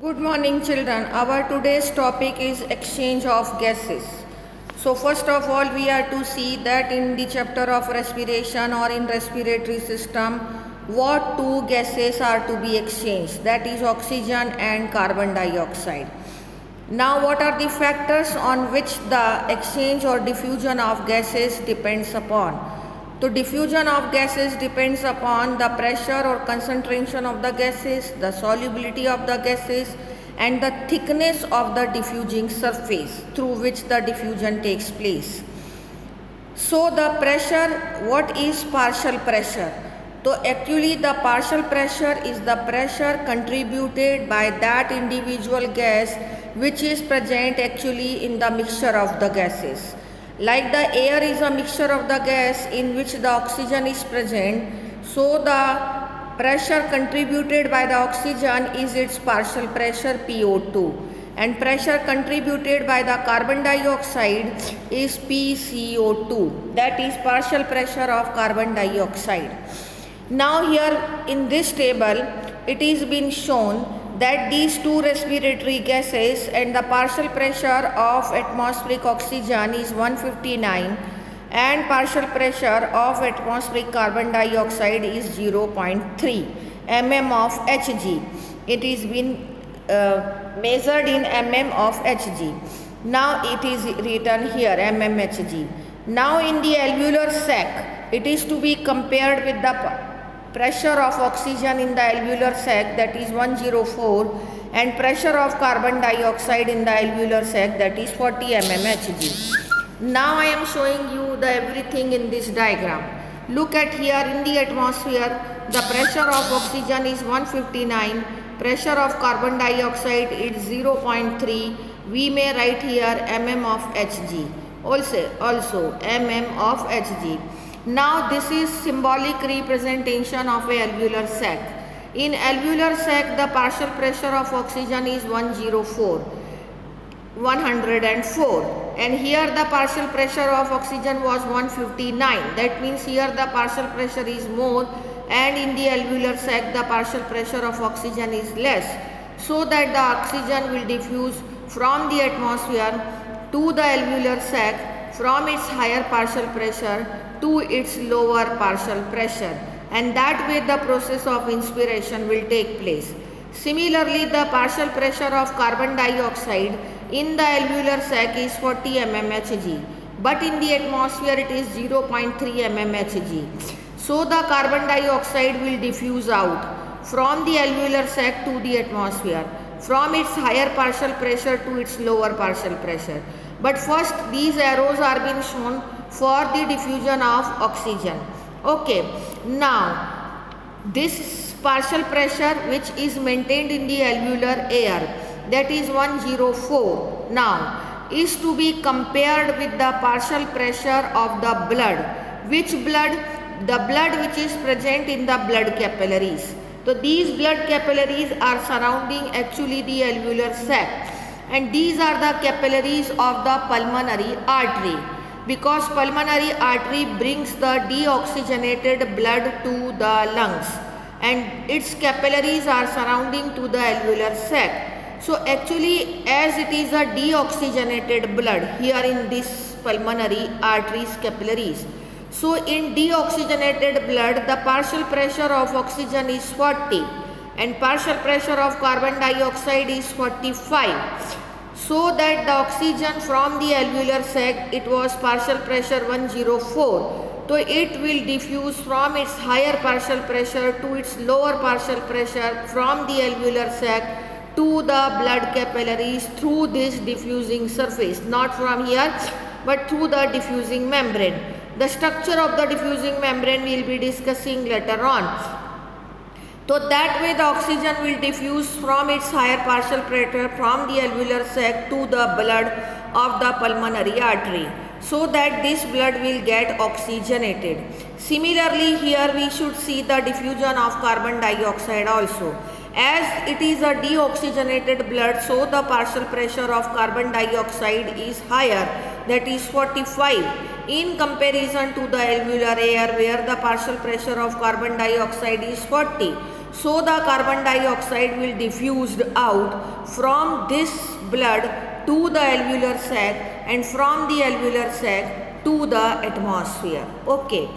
Good morning, children. Our today's topic is exchange of gases. So first of all, we are to see that in the chapter of respiration or in respiratory system, what two gases are to be exchanged, that is oxygen and carbon dioxide. Now what are the factors on which the exchange or diffusion of gases depends upon? So diffusion of gases depends upon the pressure or concentration of the gases, the solubility of the gases, and the thickness of the diffusing surface through which the diffusion takes place. So the pressure, what is partial pressure? So actually the partial pressure is the pressure contributed by that individual gas which is present actually in the mixture of the gases. Like the air is a mixture of the gas in which the oxygen is present, so the pressure contributed by the oxygen is its partial pressure PO2, and pressure contributed by the carbon dioxide is PCO2, that is partial pressure of carbon dioxide. Now here in this table it is been shown that these two respiratory gases and the partial pressure of atmospheric oxygen is 159 and partial pressure of atmospheric carbon dioxide is 0.3 mm of Hg. It is been measured in mm of Hg. Now it is written here mmHg. Now in the alveolar sac, it is to be compared with the pressure of oxygen in the alveolar sac, that is 104, and pressure of carbon dioxide in the alveolar sac, that is 40 mmHg. Now I am showing you the everything in this diagram. Look at here in the atmosphere, the pressure of oxygen is 159, pressure of carbon dioxide is 0.3. We may write here mm of Hg. Also mm of Hg. Now this is symbolic representation of a alveolar sac. In alveolar sac, the partial pressure of oxygen is 104, and here the partial pressure of oxygen was 159. That means here the partial pressure is more, and in the alveolar sac the partial pressure of oxygen is less, so that the oxygen will diffuse from the atmosphere to the alveolar sac from its higher partial pressure to its lower partial pressure, and that way the process of inspiration will take place. Similarly, the partial pressure of carbon dioxide in the alveolar sac is 40 mmHg, but in the atmosphere it is 0.3 mmHg. So the carbon dioxide will diffuse out from the alveolar sac to the atmosphere, from its higher partial pressure to its lower partial pressure. But first these arrows are being shown for the diffusion of oxygen. Okay, now this partial pressure which is maintained in the alveolar air, that is 104, now is to be compared with the partial pressure of the blood. Which blood? The blood which is present in the blood capillaries. So these blood capillaries are surrounding actually the alveolar sac, and these are the capillaries of the pulmonary artery, because pulmonary artery brings the deoxygenated blood to the lungs, and its capillaries are surrounding to the alveolar sac. So actually, as it is a deoxygenated blood here in this pulmonary arteries capillaries, so in deoxygenated blood the partial pressure of oxygen is 40 and partial pressure of carbon dioxide is 45. So that the oxygen from the alveolar sac, it was partial pressure 104. So it will diffuse from its higher partial pressure to its lower partial pressure from the alveolar sac to the blood capillaries through this diffusing surface, not from here but through the diffusing membrane. The structure of the diffusing membrane we will be discussing later on. So that way the oxygen will diffuse from its higher partial pressure from the alveolar sac to the blood of the pulmonary artery, so that this blood will get oxygenated. Similarly, here we should see the diffusion of carbon dioxide also. As it is a deoxygenated blood, so the partial pressure of carbon dioxide is higher, that is 45, in comparison to the alveolar air where the partial pressure of carbon dioxide is 40. So the carbon dioxide will diffused out from this blood to the alveolar sac and from the alveolar sac to the atmosphere. Okay.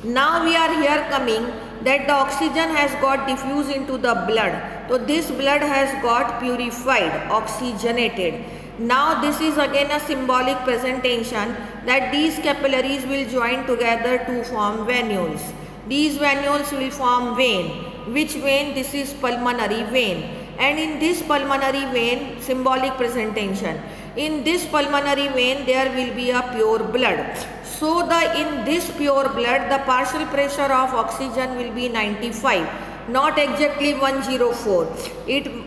Now we are here coming that the oxygen has got diffused into the blood. So this blood has got purified, oxygenated. Now this is again a symbolic presentation that these capillaries will join together to form venules. These venules will form vein. Which vein? This is pulmonary vein. And in this pulmonary vein, symbolic presentation, in this pulmonary vein there will be a pure blood. So in this pure blood the partial pressure of oxygen will be 95, not exactly 104.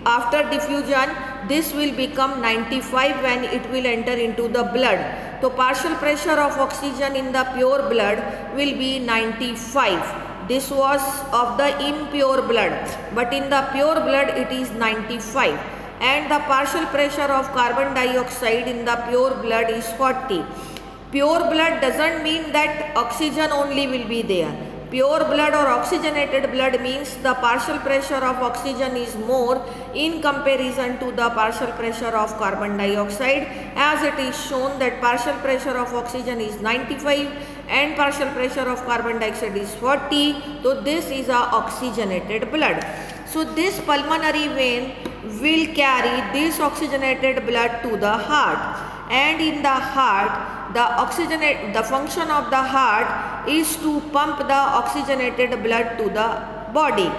After diffusion this will become 95 when it will enter into the blood. So partial pressure of oxygen in the pure blood will be 95. This was of the impure blood, but in the pure blood it is 95. And the partial pressure of carbon dioxide in the pure blood is 40. Pure blood doesn't mean that oxygen only will be there. Pure blood or oxygenated blood means the partial pressure of oxygen is more in comparison to the partial pressure of carbon dioxide, as it is shown that partial pressure of oxygen is 95 and partial pressure of carbon dioxide is 40. So this is a oxygenated blood. So this pulmonary vein will carry this oxygenated blood to the heart, and in the heart the function of the heart is to pump the oxygenated blood to the body.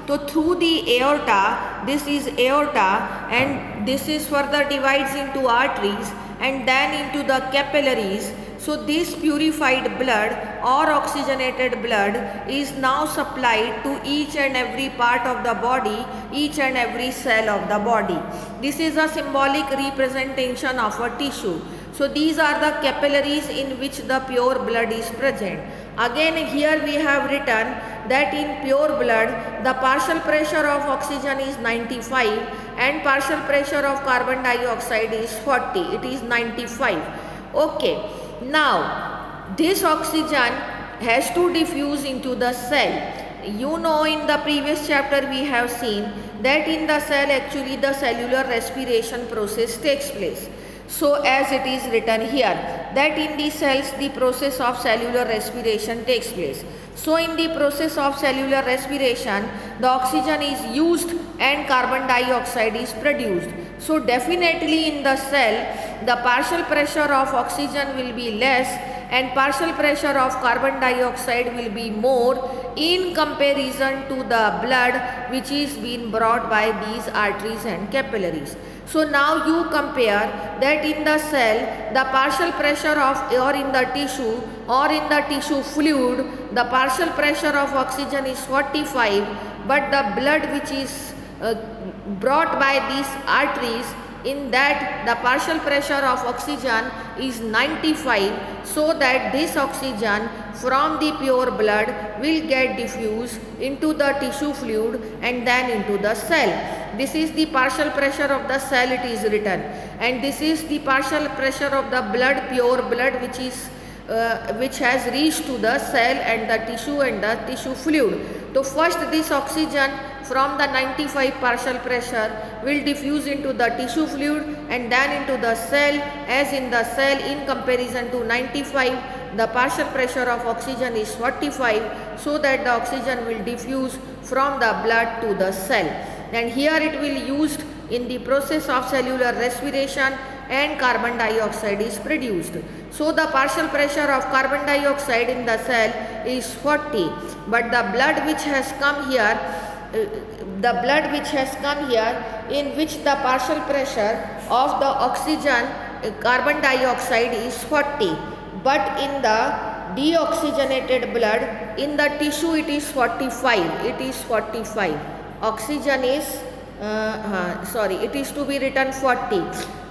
So through the aorta, this is aorta, and this is further divides into arteries and then into the capillaries. So this purified blood or oxygenated blood is now supplied to each and every part of the body, each and every cell of the body. This is a symbolic representation of a tissue. So these are the capillaries in which the pure blood is present. Again here we have written that in pure blood the partial pressure of oxygen is 95 and partial pressure of carbon dioxide is 40. It is 95. Okay. Now this oxygen has to diffuse into the cell. You know, in the previous chapter we have seen that in the cell actually the cellular respiration process takes place. So as it is written here that in the cells the process of cellular respiration takes place. So in the process of cellular respiration the oxygen is used and carbon dioxide is produced. So definitely in the cell the partial pressure of oxygen will be less and partial pressure of carbon dioxide will be more in comparison to the blood which is being brought by these arteries and capillaries. So now you compare that in the cell the partial pressure of or in the tissue or in the tissue fluid the partial pressure of oxygen is 45, but the blood which is brought by these arteries, in that the partial pressure of oxygen is 95, so that this oxygen from the pure blood will get diffused into the tissue fluid and then into the cell. This is the partial pressure of the cell, it is written, and this is the partial pressure of the blood, pure blood, which has reached to the cell and the tissue fluid. So first this oxygen from the 95 partial pressure will diffuse into the tissue fluid and then into the cell, as in the cell in comparison to 95 the partial pressure of oxygen is 45, so that the oxygen will diffuse from the blood to the cell, and here it will used in the process of cellular respiration and carbon dioxide is produced. So the partial pressure of carbon dioxide in the cell is 40, but the blood which has come here in which the partial pressure of the oxygen carbon dioxide is 40, but in the deoxygenated blood in the tissue it is 45. Oxygen is it is to be written 40.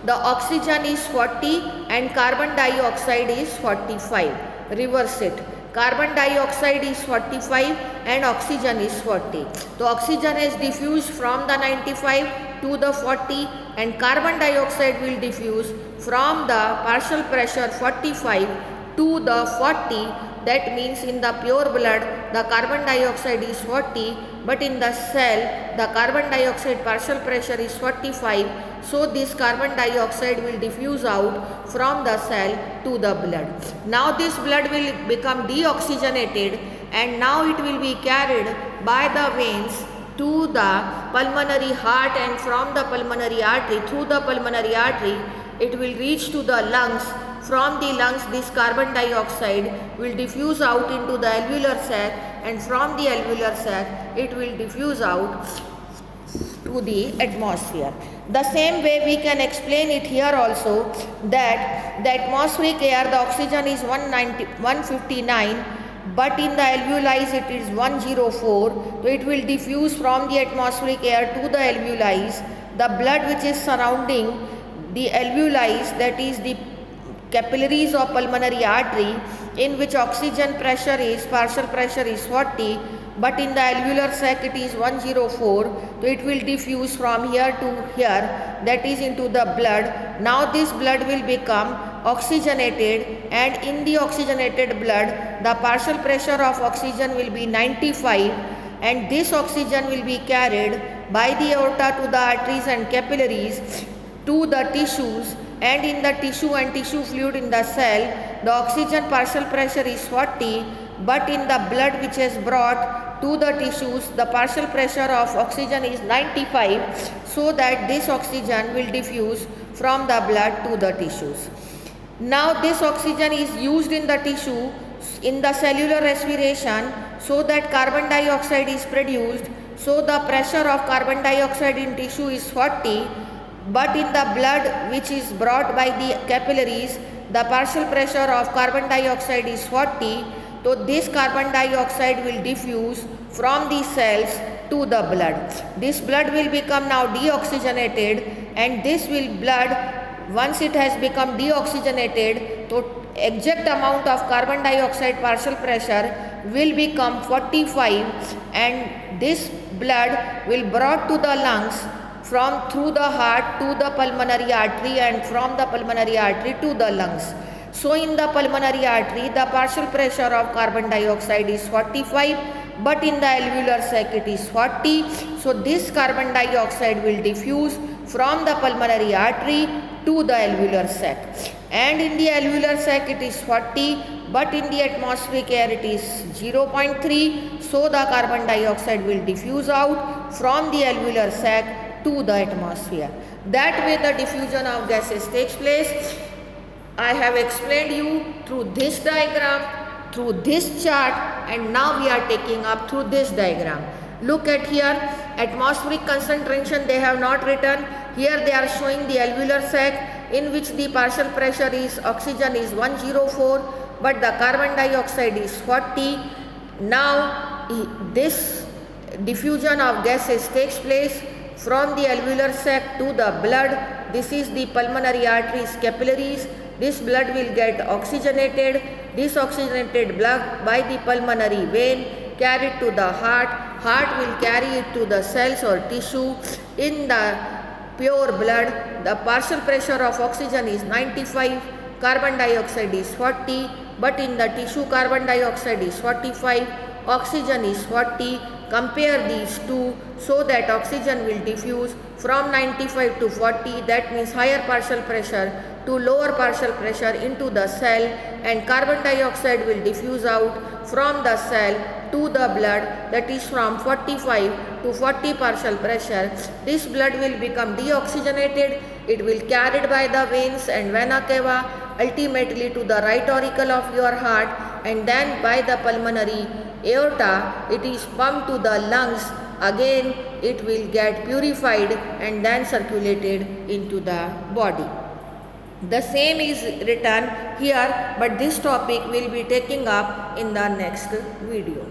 The oxygen is 40 and carbon dioxide is 45. Reverse it. Carbon dioxide is 45 and oxygen is 40. So oxygen is diffused from the 95 to the 40 and carbon dioxide will diffuse from the partial pressure 45 to the 40, that means in the pure blood the carbon dioxide is 40, but in the cell the carbon dioxide partial pressure is 45. So this carbon dioxide will diffuse out from the cell to the blood. Now this blood will become deoxygenated, and now it will be carried by the veins to the pulmonary heart, and from the pulmonary artery, through the pulmonary artery, it will reach to the lungs. From the lungs, this carbon dioxide will diffuse out into the alveolar sac, and from the alveolar sac, it will diffuse out to the atmosphere. The same way we can explain it here also, that the atmospheric air, the oxygen is 159, but in the alveoli it is 104. So it will diffuse from the atmospheric air to the alveoli. The blood which is surrounding the alveoli, that is the capillaries of pulmonary artery, in which oxygen pressure is, partial pressure is 40, but in the alveolar sac it is 104. So it will diffuse from here to here, that is into the blood. Now this blood will become oxygenated, and in the oxygenated blood the partial pressure of oxygen will be 95, and this oxygen will be carried by the aorta to the arteries and capillaries to the tissues, and in the tissue and tissue fluid in the cell the oxygen partial pressure is 40, but in the blood which is brought to the tissues the partial pressure of oxygen is 95, so that this oxygen will diffuse from the blood to the tissues. Now this oxygen is used in the tissue in the cellular respiration, so that carbon dioxide is produced. So the pressure of carbon dioxide in tissue is 40, but in the blood which is brought by the capillaries the partial pressure of carbon dioxide is 40. So this carbon dioxide will diffuse from the cells to the blood. This blood will become now deoxygenated, and this will blood, once it has become deoxygenated, so exact amount of carbon dioxide partial pressure will become 45, and this blood will brought to the lungs from through the heart to the pulmonary artery, and from the pulmonary artery to the lungs. So in the pulmonary artery the partial pressure of carbon dioxide is 45, but in the alveolar sac it is 40. So this carbon dioxide will diffuse from the pulmonary artery to the alveolar sac, and in the alveolar sac it is 40, but in the atmospheric air it is 0.3. So the carbon dioxide will diffuse out from the alveolar sac to the atmosphere. That way the diffusion of gases takes place. I have explained you through this diagram, through this chart, and now we are taking up through this diagram. Look at here, atmospheric concentration they have not written. Here they are showing the alveolar sac, in which the partial pressure is, oxygen is 104, but the carbon dioxide is 40. Now this diffusion of gases takes place from the alveolar sac to the blood. This is the pulmonary arteries, capillaries. This blood will get oxygenated. This oxygenated blood by the pulmonary vein carried to the heart. Heart will carry it to the cells or tissue. In the pure blood the partial pressure of oxygen is 95, carbon dioxide is 40, but in the tissue carbon dioxide is 45, oxygen is 40. Compare these two, so that oxygen will diffuse from 95 to 40, that means higher partial pressure to lower partial pressure into the cell, and carbon dioxide will diffuse out from the cell to the blood, that is from 45 to 40 partial pressure. This blood will become deoxygenated. It will carried by the veins and vena cava ultimately to the right auricle of your heart, and then by the pulmonary aorta it is pumped to the lungs. Again it will get purified and then circulated into the body. The same is written here, but this topic will be taking up in the next video.